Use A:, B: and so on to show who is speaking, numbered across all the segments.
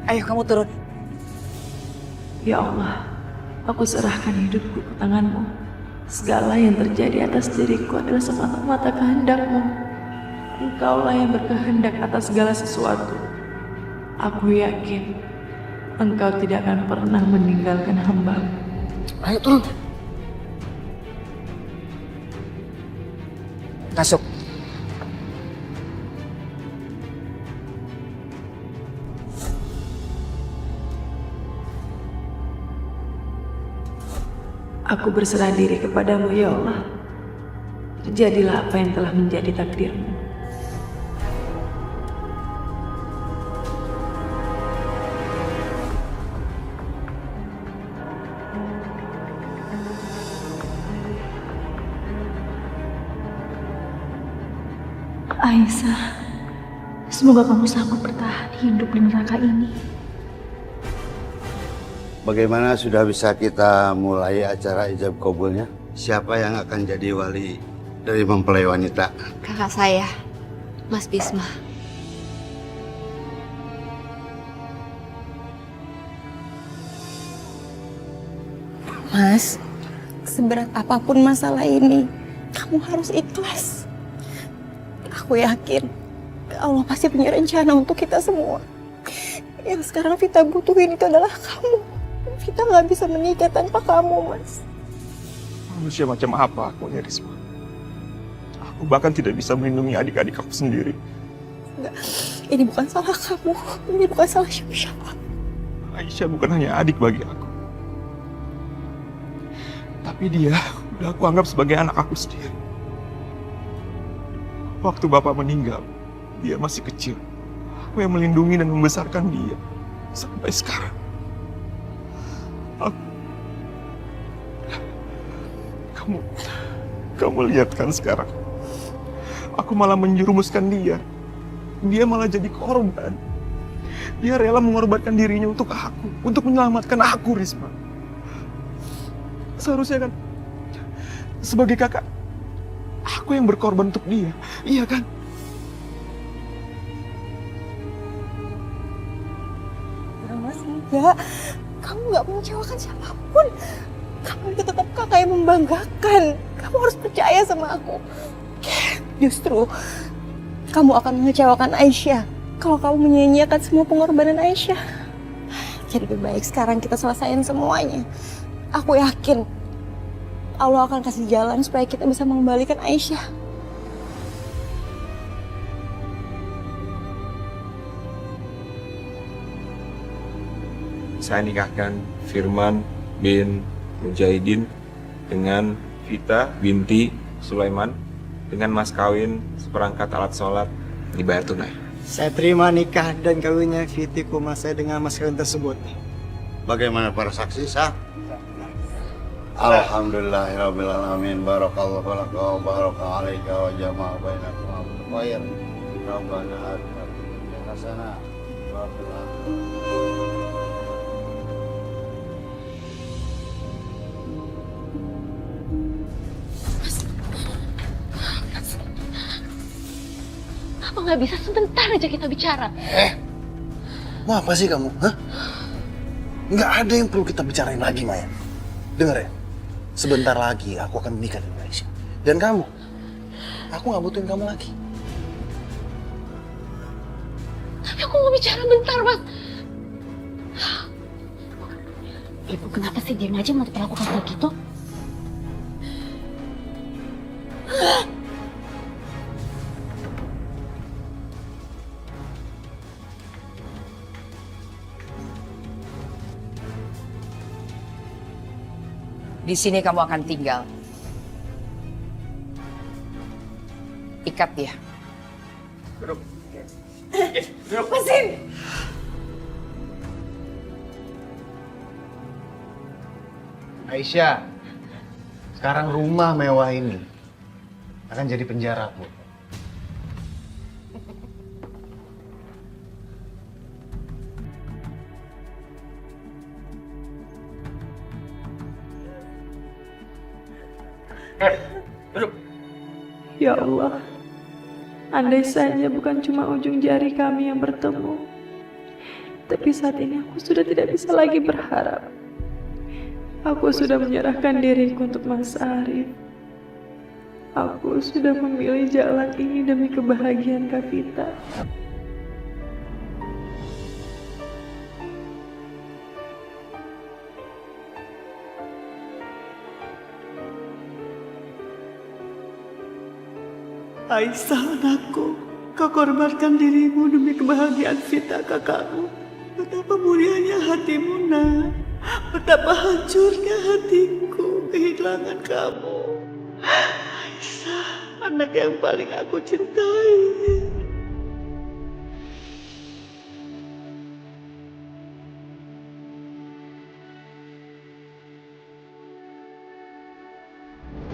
A: Ayo kamu turun.
B: Ya Allah, aku serahkan hidupku ke tangan-Mu. Segala yang terjadi atas diriku adalah semata-mata kehendak-Mu. Engkaulah yang berkehendak atas segala sesuatu. Aku yakin Engkau tidak akan pernah meninggalkan hamba-Mu.
A: Ayo turun. Masuk.
B: Aku berserah diri kepadamu ya Allah. Terjadilah apa yang telah menjadi takdirmu.
C: Aisyah, semoga kamu sanggup bertahan hidup di neraka ini.
D: Bagaimana sudah bisa kita mulai acara ijab kabulnya? Siapa yang akan jadi wali dari mempelai wanita?
E: Kakak saya, Mas Bisma.
F: Mas, seberat apapun masalah ini, kamu harus ikhlas. Aku yakin Allah pasti punya rencana untuk kita semua. Yang sekarang Vita butuhin itu adalah kamu. Vita nggak bisa menikah tanpa kamu, Mas.
G: Manusia macam apa aku, Risma? Aku bahkan tidak bisa melindungi adik-adik aku sendiri.
F: Enggak, ini bukan salah kamu. Ini bukan salah siapa-siapa.
G: Aisyah bukan hanya adik bagi aku. Tapi dia udah aku anggap sebagai anak aku sendiri. Waktu bapak meninggal, dia masih kecil. Aku yang melindungi dan membesarkan dia sampai sekarang. Kamu lihat kan sekarang. Aku malah menjerumuskan dia. Dia malah jadi korban. Dia rela mengorbankan dirinya untuk aku, untuk menyelamatkan aku, Risma. Seharusnya kan sebagai kakak, aku yang berkorban untuk dia. Iya kan?
F: Mas, enggak. Kamu nggak mengecewakan siapapun. Kamu itu tetap kakak yang membanggakan. Kamu harus percaya sama aku. Justru, kamu akan mengecewakan Aisyah kalau kamu menyia-nyiakan semua pengorbanan Aisyah. Jadi lebih baik sekarang kita selesaiin semuanya. Aku yakin Allah akan kasih jalan supaya kita bisa mengembalikan Aisyah.
H: Saya nikahkan Firman bin Mujahidin dengan Vita binti Sulaiman dengan mas kawin seperangkat alat sholat dibayar tunai.
I: Saya terima nikah dan kawinnya Viti Kuma saya dengan mas kawin tersebut.
D: Bagaimana para saksi sah? Alhamdulillahirabbil alamin. Barakallahu laka wa baraka alaika wa jama'a bainakum bil khair. Rabbana atina fid dunya hasanah wa fil akhirati.
C: Apa nggak bisa sebentar aja kita bicara?
J: Mau apa sih kamu? Hah? Nggak ada yang perlu kita bicarain lagi, Maya. Dengar ya, sebentar lagi aku akan menikah dengan Aisyah. Dan kamu, aku nggak butuhin kamu lagi.
C: Tapi aku mau bicara bentar, Mas. Ibu kenapa sih diam aja mau diperlakukan kayak gitu?
A: Di sini kamu akan tinggal. Ikat dia.
G: Duduk.
A: Mesin.
J: Aisyah, sekarang rumah mewah ini akan jadi penjara, Bu.
B: Ya Allah, andai saja bukan cuma ujung jari kami yang bertemu, Tapi saat ini aku sudah tidak bisa lagi berharap. Aku sudah menyerahkan diriku untuk Mas Arif. Aku sudah memilih jalan ini demi kebahagiaan Kak Vita. Aisyah anakku, kau korbankan dirimu demi kebahagiaan Vita kakakmu. Betapa mulianya hatimu, nak. Betapa hancurnya hatiku kehilangan kamu. Aisyah, anak yang paling aku cintai.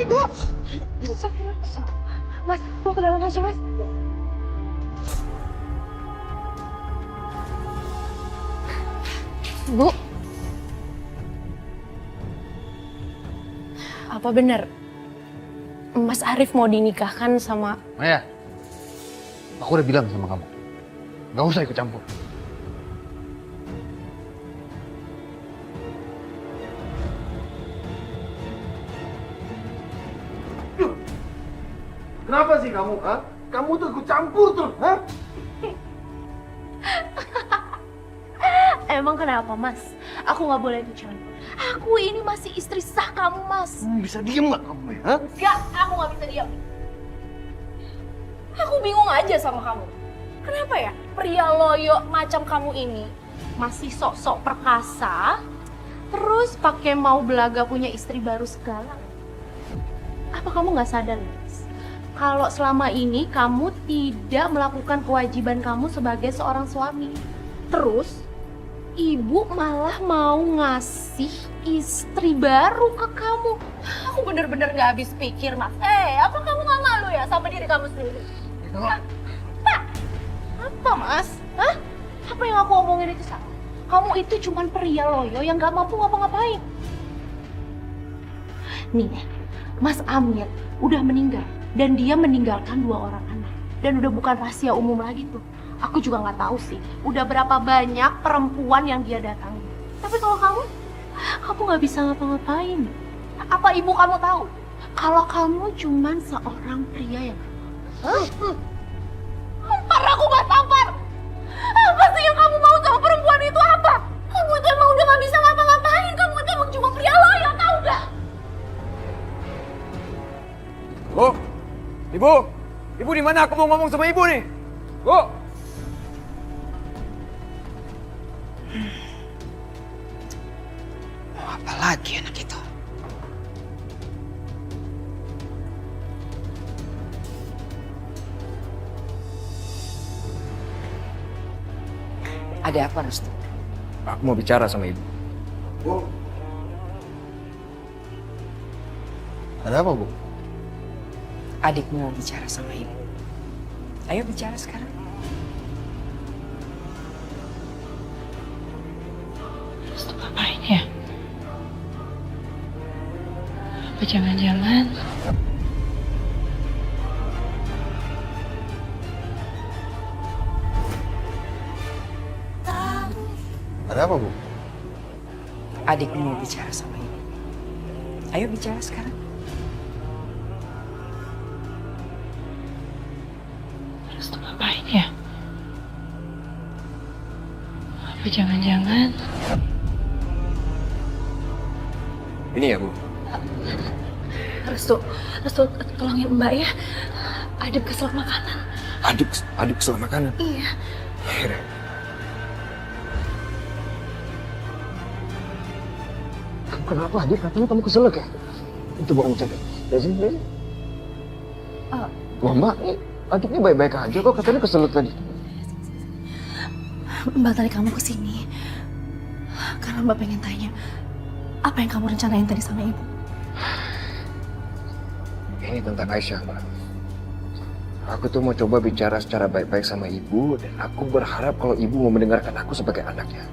F: Ibu! Mas, mau ke dalam aja, Mas.
E: Bu, apa benar Mas Arif mau dinikahkan sama...
J: Maya, aku udah bilang sama kamu, gak usah ikut campur. Kenapa sih kamu, ha? Kamu tuh ikut campur terus, ha?
C: Emang kenapa, Mas? Aku nggak boleh ikut campur. Aku ini masih istri sah kamu, Mas.
J: Bisa diem gak kamu, ya? Ha?
C: Enggak, aku nggak bisa diam. Aku bingung aja sama kamu. Kenapa ya pria loyo macam kamu ini masih sok-sok perkasa, terus pakai mau belaga punya istri baru segala? Apa kamu nggak sadar, Mas? Kalau selama ini kamu tidak melakukan kewajiban kamu sebagai seorang suami. Terus, ibu malah mau ngasih istri baru ke kamu. Aku bener-bener gak habis pikir, Mas. Apa kamu gak malu ya sama diri kamu sendiri? Pak, apa, Mas? Hah? Apa yang aku omongin itu salah? Kamu itu cuman pria loyo yang gak mampu ngapa-ngapain. Nih, Mas Amir udah meninggal. Dan dia meninggalkan 2 orang anak. Dan udah bukan rahasia umum lagi tuh. Aku juga nggak tahu sih, udah berapa banyak perempuan yang dia datangi. Tapi kalau kamu nggak bisa ngapa-ngapain. Apa ibu kamu tahu? Kalau kamu cuman seorang pria yang... Tampar aku, Mas, tampar! Apa sih yang kamu mau sama perempuan itu apa? Kamu itu emang udah nggak bisa ngapa-ngapain. Kamu itu emang cuma pria loyo, tahu nggak?
K: Bu, ibu di mana? Aku mau ngomong sama ibu nih. Bu.
A: Apa lagi anak itu? Ada apa, Restu?
K: Aku mau bicara sama ibu.
J: Bu. Ada apa, Bu?
A: Adikmu mau bicara sama ibu. Ayo bicara sekarang.
B: Restu ngapain ya? Apa jangan-jangan...
J: Ada apa, Bu?
A: Adikmu mau bicara sama ibu. Ayo bicara sekarang.
B: Restu ngapain ya? Apa jangan-jangan...
K: Ini ya, Bu.
C: Restu, tolongin Mbak ya. Adip kesel makanan.
K: Aduk kesel makanan.
C: Iya.
K: Akhirnya.
J: Kenapa, Adit? Katanya kamu keselak ya? Itu bohong cek. Dari sini. Mbak, Aditnya baik-baik aja kok. Katanya keselak tadi.
C: Mbak, tadi kamu kesini karena Mbak pengen tanya apa yang kamu rencanain tadi sama ibu.
K: Ini tentang Aisyah, Mbak. Aku tuh mau coba bicara secara baik-baik sama ibu, dan aku berharap kalau ibu mau mendengarkan aku sebagai anaknya.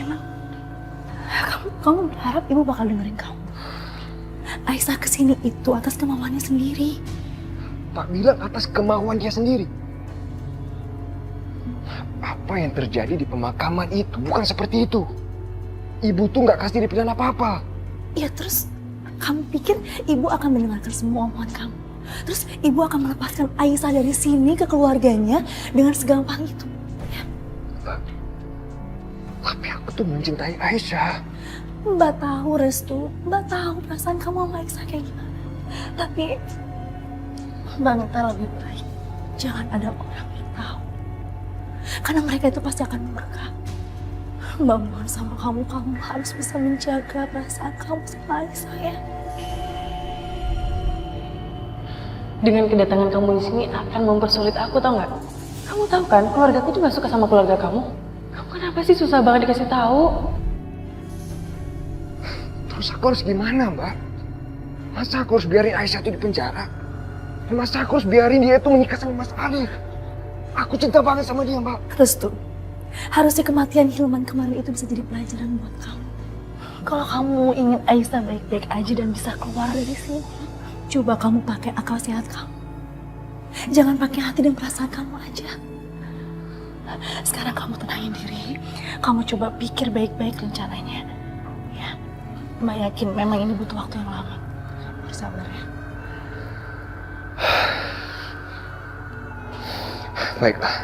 C: Emang kamu berharap ibu bakal dengerin kamu? Aisyah kesini itu atas kemauannya sendiri.
K: Tak bilang atas kemauan dia sendiri. apa yang terjadi di pemakaman itu bukan seperti itu. Ibu tuh nggak kasih diri apa-apa.
F: Ya terus kamu pikir ibu akan mendengarkan semua omongan kamu? Terus ibu akan melepaskan Aisyah dari sini ke keluarganya dengan segampang itu? Ya.
K: Tapi aku tuh mencintai Aisyah.
F: Mbak tahu Restu, Mbak tahu perasaan kamu sama Aisyah kayak gimana. Tapi Mbak minta lebih baik jangan ada orang yang tahu. Karena mereka itu pasti akan murka. Mbak mohon sama kamu harus bisa menjaga perasaan kamu sama Aisyah ya.
B: Dengan kedatangan kamu di sini akan mempersulit aku, tau nggak? Kamu tahu kan, keluarga aku tuh nggak suka sama keluarga kamu. Kamu kenapa sih susah banget dikasih tahu?
K: Terus aku harus gimana, Mbak? Masa aku harus biarin Aisyah itu di penjara? Masa aku harus biarin dia itu menikah sama Mas Arif? Aku cinta banget sama dia, Mbak.
F: Restu, harusnya kematian Hilman kemarin itu bisa jadi pelajaran buat kamu. Kalau kamu ingin Aisyah baik-baik aja dan bisa keluar dari sini, coba kamu pakai akal sehat kamu. Jangan pakai hati dan perasaan kamu aja. Sekarang kamu tenangin diri. Kamu coba pikir baik-baik rencananya. Ya, Mbak yakin memang ini butuh waktu yang lama. Bersabar ya.
K: Baiklah.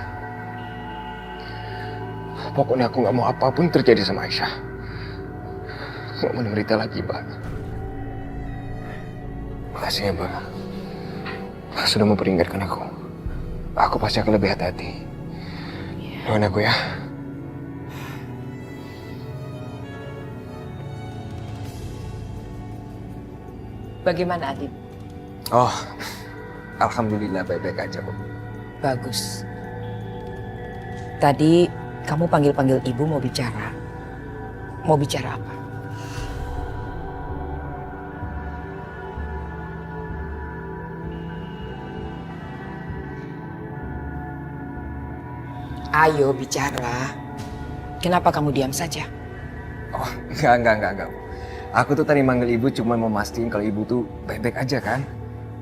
K: Pokoknya aku nggak mau apapun terjadi sama Aisyah. Nggak mau menderita lagi, Mbak. Makasih ya, Mbak. Sudah memperingatkan aku. Aku pasti akan lebih hati-hati. Doain aku ya.
A: Bagaimana Adit?
K: Oh, alhamdulillah baik-baik aja, Bu.
A: Bagus. Tadi kamu panggil-panggil ibu mau bicara. Mau bicara apa? Ayo bicara. Kenapa kamu diam saja?
K: Oh, enggak. Aku tuh tadi manggil ibu cuma mau mastiin kalau ibu tuh baik-baik aja kan.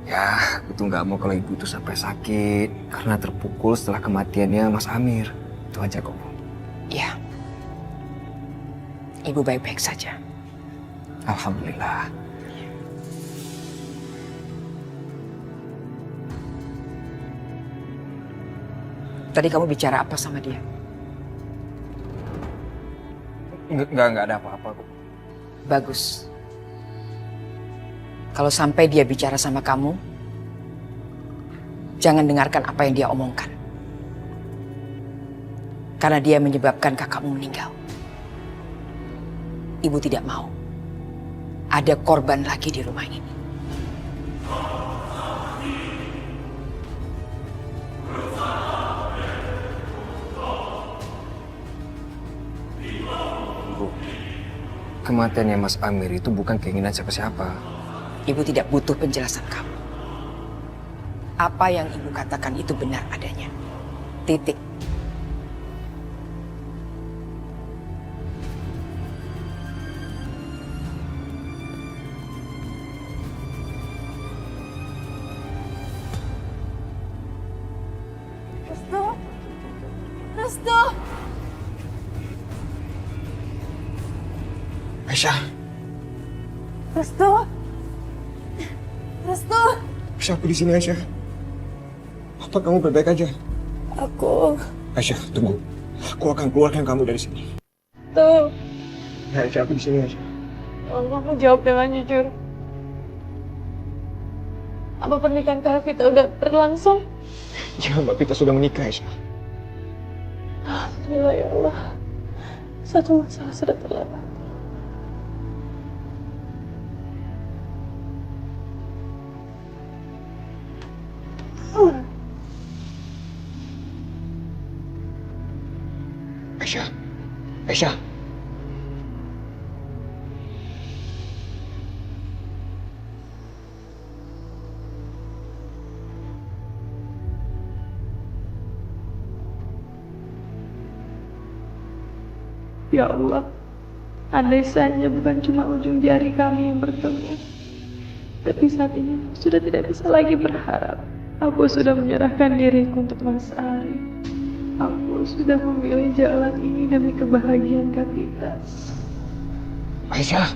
K: Ya, aku tuh nggak mau kalau ibu tuh sampai sakit karena terpukul setelah kematiannya Mas Amir. Itu aja kok, Bu.
A: Ya. Ibu baik-baik saja.
K: Alhamdulillah.
A: Tadi kamu bicara apa sama dia?
K: Enggak ada apa-apa, Bu.
A: Bagus. Kalau sampai dia bicara sama kamu, jangan dengarkan apa yang dia omongkan. Karena dia menyebabkan kakakmu meninggal. Ibu tidak mau ada korban lagi di rumah ini.
K: Bu, kematiannya Mas Amir itu bukan keinginan siapa-siapa.
A: Ibu tidak butuh penjelasan kamu. Apa yang ibu katakan itu benar adanya. Titik.
F: Restu!
J: Aisyah.
F: Restu!
J: Aisyah, aku di sini, Aisyah. Apa kamu baik-baik aja?
F: Aku...
J: Aisyah, tunggu. Aku akan keluarkan kamu dari sini.
B: Tuh,
J: Ya, Aisyah, aku di sini, Aisyah.
B: kamu jawab dengan jujur. Apa pernikahan kita udah berlangsung?
J: Ya, Mbak, kita sudah menikah, Aisyah.
B: Alhamdulillah ya Allah. Satu masalah sudah terlewat.
J: Aisyah.
B: Ya Allah, andai saja bukan cuma ujung jari kami yang bertemu. Tapi saat ini sudah tidak bisa lagi berharap. Aku sudah menyerahkan diriku untuk Mas Arif. Aku sudah memilih jalan ini demi kebahagiaan Kak Vita.
K: Aisyah,